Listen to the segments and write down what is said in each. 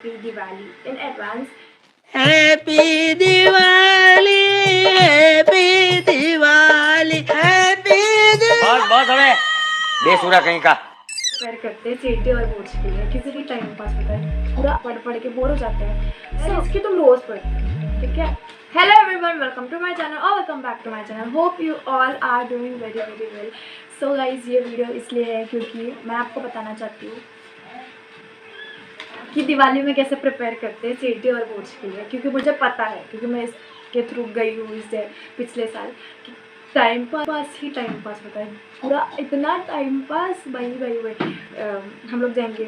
Happy Diwali in advance. Happy Diwali happy Diwali happy बस बस हमें बेसुरा कहीं का प्रिपेयर करते हैं सीटी और बोर्ड्स के लिए, किसी भी टाइम पास होता है, पूरा पढ़ के बोर हो जाते हैं। सो इसकी तुम रोज पढ़ते हो, ठीक है। Hello everyone, welcome to my channel और welcome back to my channel. Hope you all are doing very very well. So guys, ये वीडियो इसलिए है क्योंकि मैं आपको बताना चाहती हूँ कि दिवाली में कैसे प्रिपेयर करते हैं सीटी और बोर्ड्स के लिए, क्योंकि मुझे पता है, क्योंकि मैं इसके थ्रू गई हूँ इससे पिछले साल। टाइम पास ही टाइम पास होता है, पूरा इतना टाइम पास। भाई हम लोग जाएंगे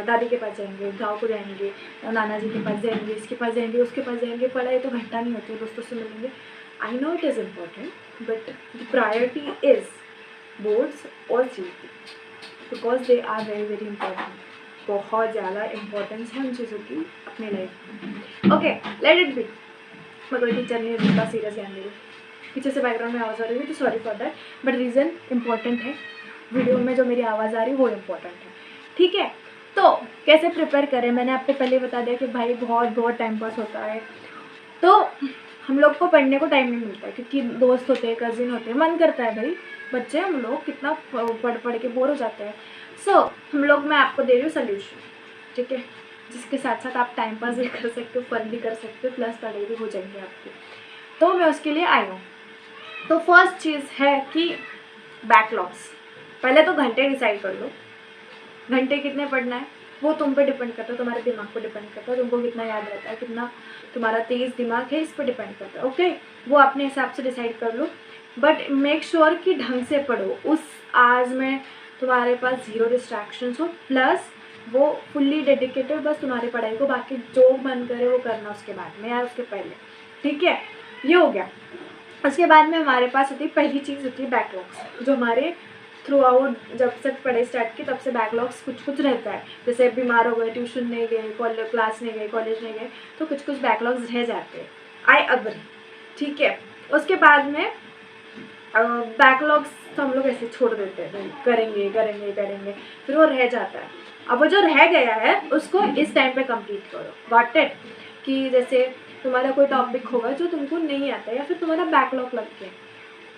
दादी के पास, जाएंगे गाँव को, जाएंगे नाना जी के पास, जाएंगे इसके पास, जाएंगे उसके पास, जाएंगे। पढ़ाई तो घंटा नहीं होती है, दोस्तों से मिलेंगे। I know it is important, but the priority is boards और सीटी, because they are very very important. बहुत ज़्यादा इम्पोर्टेंस है उन चीज़ों की अपनी लाइफ में। Okay, let it be. मैं कोई टीचर नहीं है जितना सीरियस ध्यान दे रही। पीछे से बैकग्राउंड में आवाज़ आ रही है तो sorry for that, but reason important है। वीडियो में जो मेरी आवाज़ आ रही है वो इम्पॉर्टेंट है, ठीक है। तो कैसे प्रिपेयर करें, मैंने आपको पहले बता दिया कि भाई बहुत टाइम पास होता है, तो हम लोग को पढ़ने को टाइम नहीं मिलता है, क्योंकि दोस्त होते हैं, कज़िन होते हैं, मन करता है भाई, बच्चे हम लोग कितना पढ़ के बोर हो जाते हैं। सो हम लोग, मैं आपको दे रही हूँ सोल्यूशन, ठीक है, जिसके साथ साथ आप टाइम पास भी कर सकते हो, फन भी कर सकते हो, प्लस पढ़ाई भी हो जाएंगी आपकी। तो मैं उसके लिए आई हूँ। तो फर्स्ट चीज़ है कि बैकलॉग्स। पहले तो घंटे डिसाइड कर लो, घंटे कितने पढ़ना है वो तुम पे डिपेंड करता है, तुम्हारे दिमाग पे डिपेंड करता है, तुमको कितना याद रहता है, कितना तुम्हारा तेज़ दिमाग है, इस पर डिपेंड करता है। ओके, वो अपने हिसाब से डिसाइड कर लो, बट मेक श्योर कि ढंग से पढ़ो। उस आज में तुम्हारे पास ज़ीरो डिस्ट्रैक्शंस हो, प्लस वो फुल्ली डेडिकेटेड बस तुम्हारी पढ़ाई को, बाकी जो मन करे वो करना उसके बाद में या उसके पहले, ठीक है। ये हो गया। उसके बाद में हमारे पास होती है, पहली चीज़ होती है बैकलॉग्स, जो हमारे थ्रू आउट जब से पढ़ाई स्टार्ट की तब से बैकलॉग्स कुछ रहता है। जैसे बीमार हो गए, ट्यूशन नहीं गए, क्लास नहीं गए, कॉलेज नहीं गए, तो कुछ बैकलॉग्स रह जाते हैं। आई अग्री, ठीक है। उसके बाद में बैकलॉग्स तो हम लोग ऐसे छोड़ देते हैं, करेंगे करेंगे करेंगे, फिर वो रह जाता है। अब वो जो रह गया है उसको इस टाइम पे कंप्लीट करो। Got it? कि जैसे तुम्हारा कोई टॉपिक होगा जो तुमको नहीं आता या फिर तुम्हारा बैकलॉग लग गया,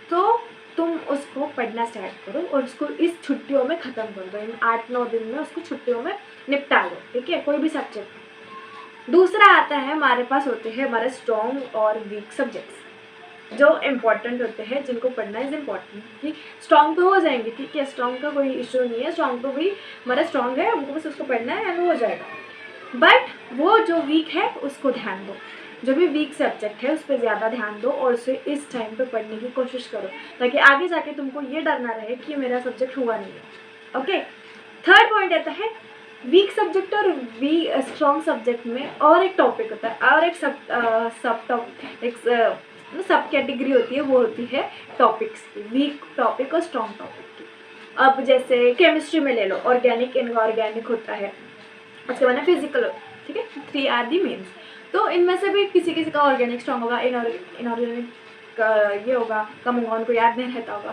तो तुम उसको पढ़ना स्टार्ट करो और उसको इस छुट्टियों में ख़त्म कर दो। इन 8-9 दिन में उसको छुट्टियों में निपटा दो, ठीक है, कोई भी सब्जेक्ट। दूसरा आता है, हमारे पास होते हैं हमारे स्ट्रॉन्ग और वीक सब्जेक्ट्स, जो इम्पॉर्टेंट होते हैं, जिनको पढ़ना इज़ इम्पॉर्टेंट। कि स्ट्रॉन्ग तो हो जाएंगे, ठीक है, स्ट्रॉन्ग का कोई इशू नहीं है, स्ट्रॉन्ग तो भी हमारा स्ट्रॉन्ग है, हमको बस उसको पढ़ना है एंड हो जाएगा। बट वो जो वीक है उसको ध्यान दो, जो भी वीक सब्जेक्ट है उस पर ज़्यादा ध्यान दो और उसे इस टाइम पे पढ़ने की कोशिश करो, ताकि आगे जाके तुमको ये डर ना रहे कि मेरा सब्जेक्ट हुआ नहीं है। ओके, थर्ड पॉइंट आता है वीक सब्जेक्ट और स्ट्रॉन्ग सब्जेक्ट में और एक टॉपिक होता है, और एक सब कैटेगरी होती है, वो होती है टॉपिक्स की, वीक टॉपिक और स्ट्रॉन्ग टॉपिक की। अब जैसे केमिस्ट्री में ले लो, ऑर्गेनिक इनऑर्गेनिक होता है, उसके बाद फिजिकल, ठीक है, 3 आर दी मीन्स। तो इनमें से भी किसी का ऑर्गेनिक स्ट्रॉन्ग होगा, इनऑर्गेनिक ये होगा, कम होगा, उनको याद नहीं रहता होगा।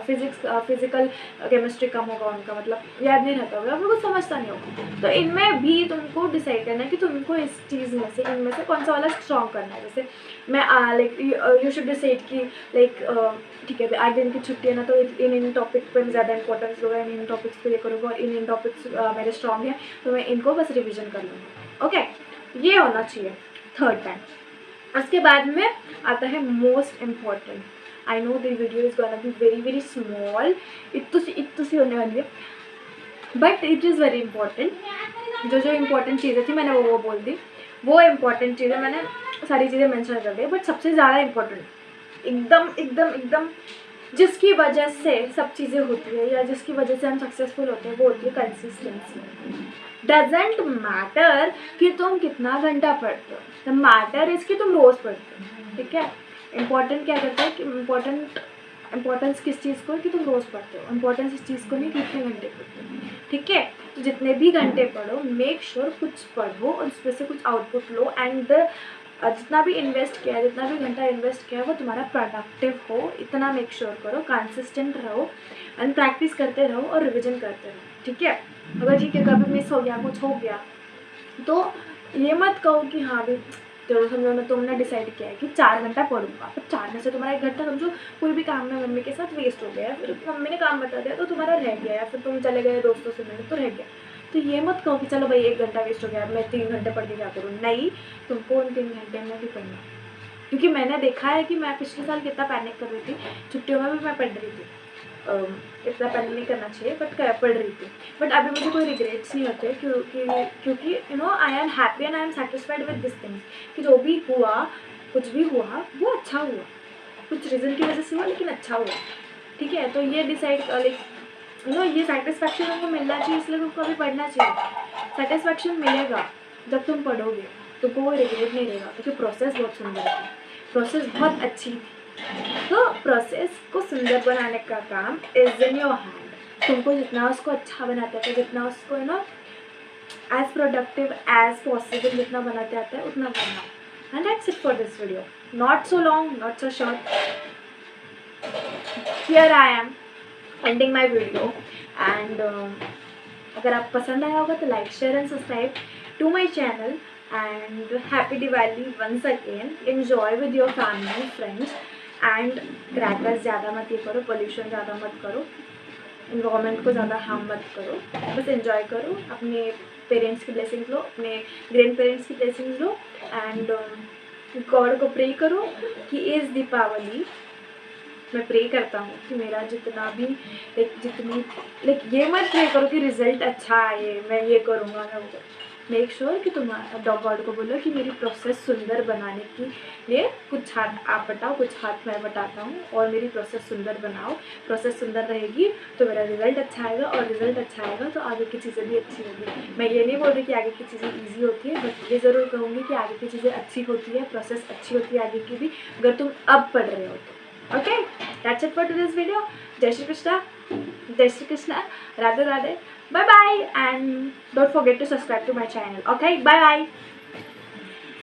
फिजिकल केमिस्ट्री कम होगा उनका, मतलब याद नहीं रहता होगा, उनको समझता नहीं होगा। तो इनमें भी तुमको डिसाइड करना है कि तुमको इस चीज़ में से, इनमें से कौन सा वाला स्ट्रॉन्ग करना है। जैसे मैं लाइक यू शुड डिसाइड कि लाइक ठीक है, 8 दिन की छुट्टी है ना, तो इन टॉपिक पर ज़्यादा इंपॉर्टेंस दूंगा, इन टॉपिक्स पे ये करूँगा, और इन टॉपिक्स मेरे स्ट्रॉन्ग हैं तो मैं इनको बस रिविजन कर लूँगी। ओके, ये होना चाहिए थर्ड टाइम। उसके बाद में आता है most important. I know the video is gonna be very very small, इतनी सी होने वाली है, but it is very important. जो इम्पोर्टेंट चीज़ें थी मैंने वो बोल दी, वो इम्पॉर्टेंट चीज़ें मैंने सारी चीज़ें मेंशन कर दी, बट सबसे ज़्यादा इम्पॉर्टेंट एकदम जिसकी वजह से सब चीज़ें होती है, या जिसकी वजह से हम सक्सेसफुल होते हैं, वो होती है कंसिस्टेंसी। डजेंट मैटर कि तुम कितना घंटा पढ़ते हो, द मैटर इज़ कि तुम रोज़ पढ़ते हो, ठीक है। इम्पॉर्टेंट क्या करता है कि इम्पोर्टेंस किस चीज़ को, कि तुम रोज़ पढ़ते हो, इम्पोर्टेंस इस चीज़ को नहीं कितने घंटे पढ़ते हो, ठीक है। तो जितने भी घंटे पढ़ो, मेक श्योर कुछ पढ़ो और उसमें से कुछ आउटपुट लो, एंड जितना भी इन्वेस्ट किया है, जितना भी घंटा इन्वेस्ट किया है, वो तुम्हारा प्रोडक्टिव हो, इतना मेक श्योर करो। कंसिस्टेंट रहो एंड प्रैक्टिस करते रहो और रिविजन करते रहो, ठीक है। अगर ठीक है कभी मिस हो गया, कुछ हो गया, तो ये मत कहो कि हाँ भाई चलो समझो ना तुमने डिसाइड किया है कि 4 घंटा पढ़ूंगा, पर 4 में से तुम्हारा 1 घंटा समझो कोई भी काम में मम्मी के साथ वेस्ट हो गया, फिर मम्मी ने काम बता दिया तो तुम्हारा रह गया, या फिर तुम चले गए दोस्तों से मिलने तो रह गया। तो ये मत कहो कि चलो भाई 1 घंटा वेस्ट हो गया, मैं 3 घंटे पढ़ के क्या करूँ। नहीं, तुमको उन 3 घंटे में भी पढ़ना, क्योंकि मैंने देखा है कि मैं पिछले साल कितना पैनिक कर रही थी, छुट्टियों में भी मैं पढ़ रही थी। इतना पैनिक नहीं करना चाहिए, बट पढ़ रही थी। बट अभी मुझे कोई रिग्रेट्स नहीं होते, क्योंकि you know I am happy and I am satisfied with this things, कि जो भी हुआ, कुछ भी हुआ वो अच्छा हुआ, कुछ रीज़न की वजह से हुआ लेकिन अच्छा हुआ। ठीक है, तो ये डिसाइड लाइक यू नो ये सेटिस्फैक्शन तुमको मिलना चाहिए, इसलिए तुमको अभी पढ़ना चाहिए। सेटिस्फैक्शन मिलेगा जब तुम पढ़ोगे, तुमको वो रिग्रेट नहीं रहेगा, क्योंकि प्रोसेस बहुत सुंदर है, प्रोसेस बहुत अच्छी थी। तो प्रोसेस को सुंदर बनाने का काम इज इन योर हैंड। तुमको जितना उसको अच्छा बनाते आता है, जितना उसको you know as productive as possible जितना बनाते आता है उतना बनाओ। And that's it for this video, not so long, not so short. Here I am ending my video. And अगर आप पसंद आया होगा तो like, share and subscribe to my channel. And happy Diwali once again. Enjoy with your family friends. And crackers ज़्यादा मत ये करो, पोल्यूशन ज़्यादा मत करो, इन्वायरमेंट को ज़्यादा हार्म मत करो, बस एंजॉय करो, अपने पेरेंट्स की ब्लेसिंग्स लो, अपने ग्रैंड पेरेंट्स की ब्लेसिंग्स लो। एंड गॉड को प्रे करो कि इस दीपावली मैं प्रे करता हूँ कि मेरा जितना भी ये मत प्रे करो कि रिजल्ट अच्छा आए, मैं ये करूँगा, मैं वो। मेक श्योर कि तुम्हारा गॉड को बोलो कि मेरी प्रोसेस सुंदर बनाने के लिए कुछ हाथ आप बटाओ, कुछ हाथ मैं बटाता हूँ, और मेरी प्रोसेस सुंदर बनाओ। प्रोसेस सुंदर रहेगी तो मेरा रिजल्ट अच्छा आएगा, और रिजल्ट अच्छा आएगा तो आगे की चीज़ें भी अच्छी होगी। मैं ये नहीं बोल रही कि आगे की चीज़ें ईजी होती है, बट ये ज़रूर कहूँगी कि आगे की चीज़ें अच्छी होती है, प्रोसेस अच्छी होती है आगे की भी, अगर तुम अब पढ़ रहे हो तो। Okay, that's it for today's video. Jai Shri Krishna, Radhe Radhe, bye bye, and don't forget to subscribe to my channel. Okay, bye bye.